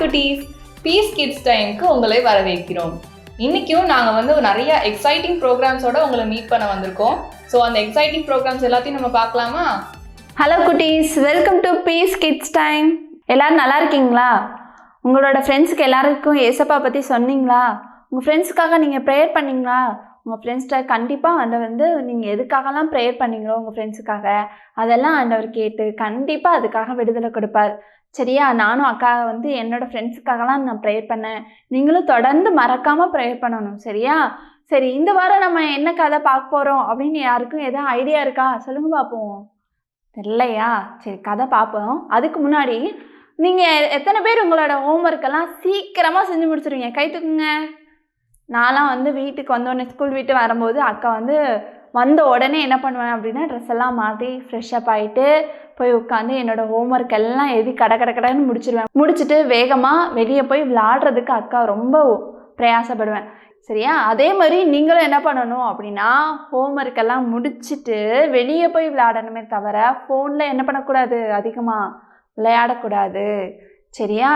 குட்டீஸ், piece kids டைமுக்கு உங்களை வரவேற்கிறோம். இன்னைக்கும் நாங்கள் நிறைய எக்ஸைட்டிங் ப்ரோக்ராம்ஸோட உங்களை மீட் பண்ண வந்திருக்கோம். ஸோ அந்த எக்ஸைட்டிங் ப்ரோக்ராம்ஸ் எல்லாத்தையும் நம்ம பார்க்கலாமா? ஹலோ குட்டீஸ், welcome to peace kids time. எல்லோரும் நல்லா இருக்கீங்களா? உங்களோட ஃப்ரெண்ட்ஸுக்கு எல்லாருக்கும் ஏசப்பா பற்றி சொன்னீங்களா? உங்கள் ஃப்ரெண்ட்ஸுக்காக நீங்கள் ப்ரேயர் பண்ணிங்களா? உங்கள் ஃப்ரெண்ட்ஸ்கிட்ட கண்டிப்பாக நீங்கள் எதுக்காகலாம் ப்ரேயர் பண்ணீங்களோ உங்கள் ஃப்ரெண்ட்ஸுக்காக அதெல்லாம் ஆண்டவர் கேட்டு கண்டிப்பாக அதுக்காக விடுதலை கொடுப்பார். சரியா? நானும் அக்கா என்னோடய ஃப்ரெண்ட்ஸுக்காகலாம் நான் ப்ரேயர் பண்ணேன். நீங்களும் தொடர்ந்து மறக்காமல் ப்ரேயர் பண்ணணும். சரியா? சரி, இந்த வாரம் நம்ம என்ன கதை பார்க்க போகிறோம் அப்படின்னு யாருக்கும் எதாவது ஐடியா இருக்கா? சொல்லுங்கள் பார்ப்போம். இல்லையா? சரி, கதை பார்ப்போம். அதுக்கு முன்னாடி நீங்கள் எத்தனை பேர் உங்களோட ஹோம்ஒர்க்கெல்லாம் சீக்கிரமாக செஞ்சு முடிச்சுருவீங்க? கை தூக்குங்க. நான்லாம் வீட்டுக்கு வந்தோடனே ஸ்கூல் விட்டு வரும்போது அக்கா வந்த உடனே என்ன பண்ணுவேன் அப்படின்னா ட்ரெஸ் எல்லாம் மாற்றி ஃப்ரெஷ்ஷப் ஆகிட்டு போய் உட்காந்து என்னோடய ஹோம்ஒர்க் எல்லாம் எழுதி கடன்னு முடிச்சிடுவேன். முடிச்சுட்டு வேகமாக வெளியே போய் விளாடுறதுக்கு அக்கா ரொம்ப பிரயாசப்படுவேன். சரியா? அதே மாதிரி நீங்களும் என்ன பண்ணணும் அப்படின்னா ஹோம்ஒர்க் எல்லாம் முடிச்சுட்டு வெளியே போய் விளையாடணுமே தவிர ஃபோனில் என்ன பண்ணக்கூடாது, அதிகமாக விளையாடக்கூடாது. சரியா?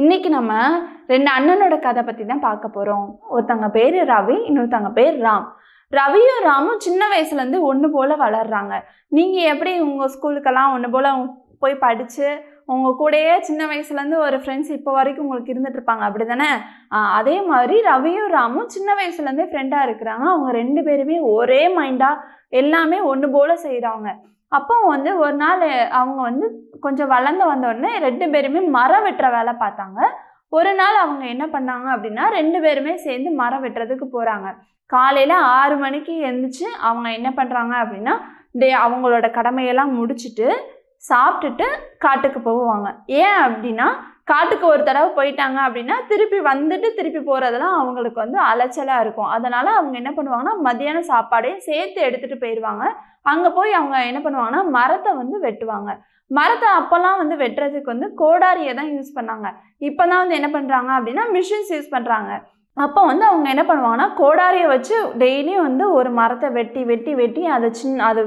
இன்றைக்கி நம்ம 2 அண்ணனோட கதை பற்றி தான் பார்க்க போகிறோம். ஒருத்தங்க பேர் ரவி, இன்னொருத்தங்க பேர் ராம். ரவியும் ராமும் சின்ன வயசுலேருந்து ஒன்று போல் வளர்கிறாங்க. நீங்கள் எப்படி உங்கள் ஸ்கூலுக்கெல்லாம் ஒன்று போல் போய் படித்து உங்கள் கூடயே சின்ன வயசுலேருந்து ஒரு ஃப்ரெண்ட்ஸ் இப்போ வரைக்கும் உங்களுக்கு இருந்துகிட்ருப்பாங்க, அப்படி தானே? அதே மாதிரி ரவியும் ராமும் சின்ன வயசுலேருந்தே ஃப்ரெண்டாக இருக்கிறாங்க. அவங்க 2 பேருமே ஒரே மைண்டாக எல்லாமே ஒன்று போல் செய்கிறாங்க. அப்போ ஒரு நாள் அவங்க கொஞ்சம் வளர்ந்து வந்தோடனே 2 பேருமே மரம் வெட்டுற வேலை பார்த்தாங்க. ஒரு நாள் அவங்க என்ன பண்ணாங்க அப்படின்னா 2 பேருமே சேர்ந்து மரம் வெட்டுறதுக்கு போகிறாங்க. காலையில் 6 மணிக்கு எழுந்திரிச்சு அவங்க என்ன பண்ணுறாங்க அப்படின்னா அவங்களோட கடமையெல்லாம் முடிச்சுட்டு சாப்பிட்டுட்டு காட்டுக்கு போவாங்க. ஏன் அப்படின்னா காட்டுக்கு ஒரு தடவை போயிட்டாங்க அப்படின்னா திருப்பி போகிறதெல்லாம் அவங்களுக்கு அலைச்சலாக இருக்கும். அதனால் அவங்க என்ன பண்ணுவாங்கன்னா மத்தியான சாப்பாடையும் சேர்த்து எடுத்துகிட்டு போயிடுவாங்க. அங்கே போய் அவங்க என்ன பண்ணுவாங்கன்னா மரத்தை வெட்டுவாங்க. மரத்தை அப்போல்லாம் வெட்டுறதுக்கு கோடாரியை தான் யூஸ் பண்ணாங்க. இப்போ தான் என்ன பண்ணுறாங்க அப்படின்னா மிஷின்ஸ் யூஸ் பண்ணுறாங்க. அப்போ அவங்க என்ன பண்ணுவாங்கன்னா கோடாரியை வச்சு டெய்லியும் ஒரு மரத்தை வெட்டி அது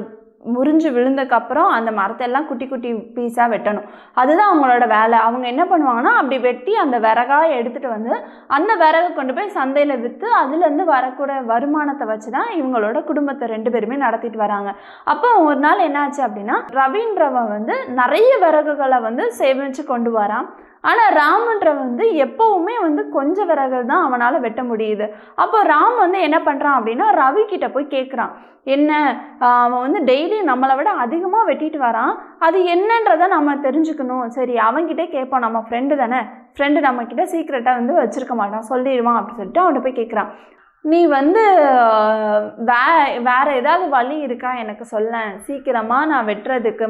முறிஞ்சு விழுந்ததுக்கப்புறம் அந்த மரத்தெல்லாம் குட்டி குட்டி பீஸாக வெட்டணும். அதுதான் அவங்களோட வேலை. அவங்க என்ன பண்ணுவாங்கன்னா அப்படி வெட்டி அந்த விறகாக எடுத்துகிட்டு அந்த விறகை கொண்டு போய் சந்தையில் விற்று அதுலேருந்து வரக்கூட வருமானத்தை வச்சு தான் இவங்களோட குடும்பத்தை 2 பேருமே நடத்திட்டு வராங்க. அப்போ ஒரு நாள் என்னாச்சு அப்படின்னா ரவீன்றவன் நிறைய விறகுகளை சேமித்து கொண்டு வரான். ஆனால் ராமன்றவன் எப்போவுமே கொஞ்சம் விறகு தான் அவனால் வெட்ட முடியுது. அப்போ ராம் என்ன பண்ணுறான் அப்படின்னா ரவி கிட்ட போய் கேட்குறான், என்ன அவன் டெய்லி நம்மளை விட அதிகமாக வெட்டிட்டு வரான், அது என்னன்றதை நம்ம தெரிஞ்சுக்கணும். சரி, அவன்கிட்டே கேட்போம், நம்ம ஃப்ரெண்டு தானே, ஃப்ரெண்டு நம்மக்கிட்ட சீக்ரெட்டாக வச்சுருக்க மாட்டான், சொல்லிடுவான் அப்படின்னு சொல்லிட்டு அவன்கிட்ட போய் கேட்குறான். நீ வேறு ஏதாவது வழி இருக்கா எனக்கு சொல்ல, சீக்கிரமாக நான்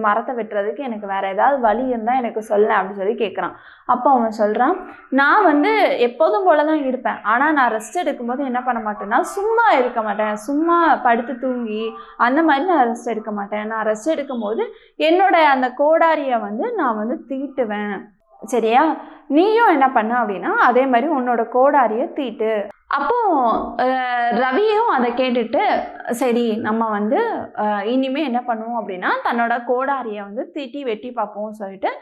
மரத்தை வெட்டுறதுக்கு எனக்கு வேறு ஏதாவது வழி இருந்தால் எனக்கு சொல்ல அப்படின்னு சொல்லி கேட்குறான். அப்போ அவன் சொல்கிறான், நான் எப்போதும் போல தான் இருப்பேன், ஆனால் நான் ரெஸ்ட் எடுக்கும்போது என்ன பண்ண மாட்டேன்னா சும்மா இருக்க மாட்டேன், சும்மா படுத்து தூங்கி அந்த மாதிரி நான் ரெஸ்ட் எடுக்க மாட்டேன். நான் ரெஸ்ட் எடுக்கும்போது என்னோட அந்த கோடாரியை நான் தீட்டுவேன். சரியா? நீயும் என்ன பண்ண அப்படின்னா அதே மாதிரி உன்னோட கோடாரியை தீட்டு. அப்போ ரவியும் அதை கேட்டுட்டு சரி நம்ம இனிமேல் என்ன பண்ணுவோம் அப்படின்னா தன்னோட கோடாரியை தீட்டி வெட்டி பார்ப்போம் சொல்லிட்டு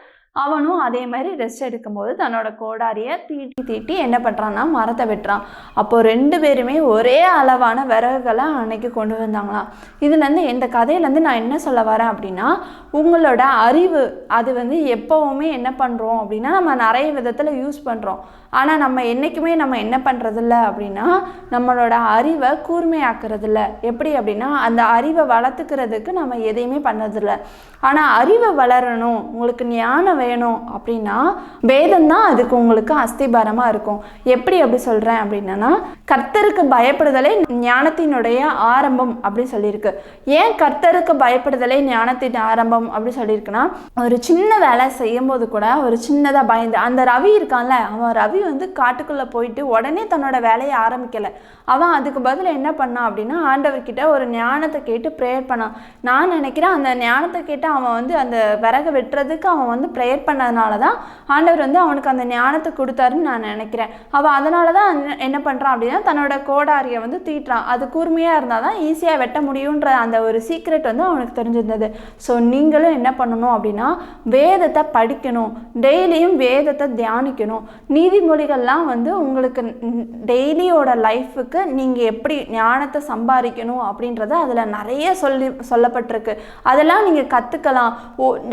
அவனும் அதே மாதிரி ரெஸ்ட் எடுக்கும்போது தன்னோட கோடாரியை தீட்டி என்ன பண்ணுறான்னா மரத்தை வெட்டுறான். அப்போது 2 பேருமே ஒரே அளவான விறகுகளை அன்னைக்கு கொண்டு வந்தாங்களாம். இதுலேருந்து இந்த கதையிலேருந்து நான் என்ன சொல்ல வரேன் அப்படின்னா உங்களோட அறிவு அது எப்போவுமே என்ன பண்ணுறோம் அப்படின்னா நம்ம நிறைய விதத்தில் யூஸ் பண்ணுறோம். ஆனால் நம்ம என்றைக்குமே நம்ம என்ன பண்ணுறதில்ல அப்படின்னா நம்மளோட அறிவை கூர்மையாக்குறதில்ல. எப்படி அப்படின்னா அந்த அறிவை வளர்த்துக்கிறதுக்கு நம்ம எதையுமே பண்ணதில்லை. ஆனால் அறிவை வளரணும், உங்களுக்கு ஞானம் வேணும் அப்படின்னா வேதம் தான் அதுக்கு உங்களுக்கு அஸ்திபாரமாக இருக்கும். எப்படி அப்படி சொல்கிறேன் அப்படின்னா கர்த்தருக்கு பயப்படுதலே ஞானத்தினுடைய ஆரம்பம் அப்படின்னு சொல்லியிருக்கு. ஏன் கர்த்தருக்கு பயப்படுதலே ஞானத்தின் ஆரம்பம் அப்படி சொல்லியிருக்குன்னா ஒரு சின்ன வேலை செய்யும் போது கூட ஒரு சின்னதாக பயந்து அந்த ரவி இருக்கான்ல, அவன் ரவி காட்டுக்குள்ளே போயிட்டு உடனே தன்னோட வேலையை ஆரம்பிக்கலை. அவன் அதுக்கு பதில் என்ன பண்ணான் அப்படின்னா ஆண்டவர்கிட்ட ஒரு ஞானத்தை கேட்டு ப்ரேயர் பண்ணான். நான் நினைக்கிறேன் அந்த ஞானத்தை கேட்டு அவன் அந்த விறகு வெட்டுறதுக்கு அவன் ப்ரேயர் ப்ரேயர் பண்ணதுனால தான் ஆண்டவர் வந்து அவனுக்கு அந்த ஞானத்தை கொடுத்தாருன்னு நான் நினைக்கிறேன். அவன் அதனால தான் என்ன பண்ணுறான் அப்படின்னா தன்னோட கோடாரியை வந்து தீட்டுறான். அது கூர்மையாக இருந்தால் தான் ஈஸியாக வெட்ட முடியுன்ற அந்த ஒரு சீக்ரெட் வந்து அவனுக்கு தெரிஞ்சிருந்தது. ஸோ நீங்களும் என்ன பண்ணணும் அப்படின்னா வேதத்தை படிக்கணும், டெய்லியும் வேதத்தை தியானிக்கணும். நீதிமொழிகள்லாம் வந்து உங்களுக்கு டெய்லியோட லைஃபுக்கு நீங்கள் எப்படி ஞானத்தை சம்பாதிக்கணும் அப்படின்றத அதில் நிறைய சொல்லப்பட்டிருக்கு. அதெல்லாம் நீங்கள் கற்றுக்கலாம்.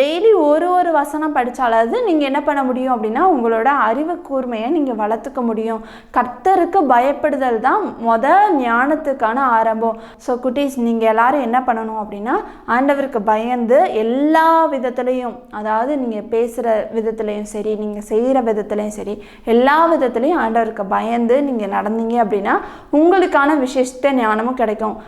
டெய்லி ஒரு வசனம் படித்தாலாவது நீங்கள் என்ன பண்ண முடியும் அப்படின்னா உங்களோட அறிவு கூர்மையை நீங்கள் வளர்த்துக்க முடியும். கர்த்தருக்கு பயப்படுதல் தான் ஞானத்துக்கான ஆரம்பம். ஸோ குட்டீஸ், நீங்கள் எல்லாரும் என்ன பண்ணணும் அப்படின்னா ஆண்டவருக்கு பயந்து எல்லா விதத்துலேயும், அதாவது நீங்கள் பேசுகிற விதத்துலேயும் சரி, நீங்கள் செய்கிற விதத்துலேயும் சரி, எல்லா விதத்துலேயும் ஆண்டவருக்கு பயந்து நீங்கள் நடந்தீங்க அப்படின்னா உங்களுக்கான விசேஷ ஞானமும் கிடைக்கும்.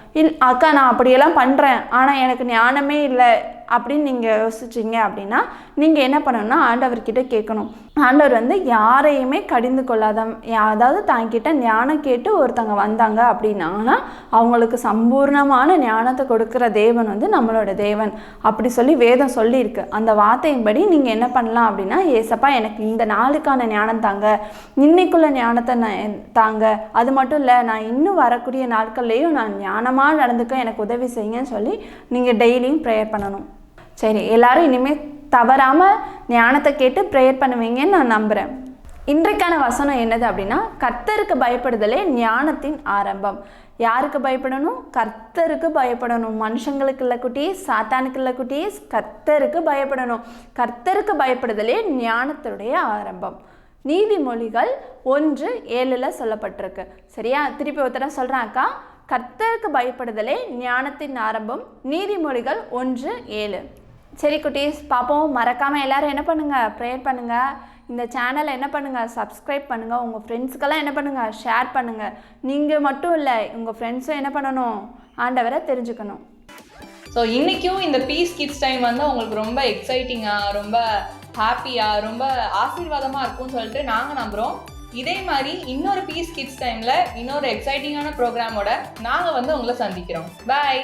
அக்கா நான் அப்படியெல்லாம் பண்ணுறேன் ஆனால் எனக்கு ஞானமே இல்லை அப்படின்னு நீங்கள் யோசிச்சிங்க அப்படின்னா நீங்கள் என்ன பண்ணணும்னா ஆண்டவர்கிட்ட கேட்கணும். ஆண்டவர் வந்து யாரையுமே கடிந்து கொள்ளாத, அதாவது தாங்கிட்ட ஞானம் கேட்டு ஒருத்தங்க வந்தாங்க அப்படின்னா அவங்களுக்கு சம்பூர்ணமான ஞானத்தை கொடுக்குற தேவன் வந்து நம்மளோட தேவன் அப்படி சொல்லி வேதம் சொல்லியிருக்கு. அந்த வார்த்தையின்படி நீங்கள் என்ன பண்ணலாம் அப்படின்னா ஏசப்பா எனக்கு இந்த நாளுக்கான ஞானம் தாங்க, இன்னைக்குள்ள ஞானத்தை தாங்க, அது மட்டும் இல்லை நான் இன்னும் வரக்கூடிய நாட்கள்லேயும் நான் ஞானமாக நடந்துக்க எனக்கு உதவி செய்யுங்கன்னு சொல்லி நீங்கள் டெய்லியும் ப்ரேயர் பண்ணணும். சரி, எல்லாரும் இனிமேல் தவறாமல் ஞானத்தை கேட்டு ப்ரேயர் பண்ணுவீங்கன்னு நான் நம்புகிறேன். இன்றைக்கான வசனம் என்னது அப்படின்னா கர்த்தருக்கு பயப்படுதலே ஞானத்தின் ஆரம்பம். யாருக்கு பயப்படணும்? கர்த்தருக்கு பயப்படணும். மனுஷங்களுக்கு இல்லை குட்டீஸ், சாத்தானுக்கு இல்லை குட்டீஸ், கர்த்தருக்கு பயப்படணும். கர்த்தருக்கு பயப்படுதலே ஞானத்துடைய ஆரம்பம். நீதிமொழிகள் 1:7 சொல்லப்பட்டிருக்கு. சரியா? திருப்பி ஒருத்தர சொல்கிறேன் அக்கா. கர்த்தருக்கு பயப்படுதலே ஞானத்தின் ஆரம்பம். நீதிமொழிகள் 1:7. சரி குட்டீஸ், பார்ப்போம். மறக்காமல் எல்லோரும் என்ன பண்ணுங்கள்? ப்ரேயர் பண்ணுங்கள். இந்த சேனலை என்ன பண்ணுங்கள்? சப்ஸ்கிரைப் பண்ணுங்கள். உங்கள் ஃப்ரெண்ட்ஸ்க்கெல்லாம் என்ன பண்ணுங்கள்? ஷேர் பண்ணுங்கள். நீங்கள் மட்டும் இல்லை, உங்கள் ஃப்ரெண்ட்ஸும் என்ன பண்ணணும்? ஆண்டவரை தெரிஞ்சுக்கணும். ஸோ இன்றைக்கும் இந்த பீஸ் கிட்ஸ் டைம் வந்து உங்களுக்கு ரொம்ப எக்ஸைட்டிங்காக, ரொம்ப ஹாப்பியாக, ரொம்ப ஆசீர்வாதமாக இருக்கும்னு சொல்லிட்டு நாங்கள் நம்புகிறோம். இதே மாதிரி இன்னொரு பீஸ் கிட்ஸ் டைமில் இன்னொரு எக்ஸைட்டிங்கான ப்ரோக்ராமோட நாங்கள் வந்து உங்களை சந்திக்கிறோம். பாய்.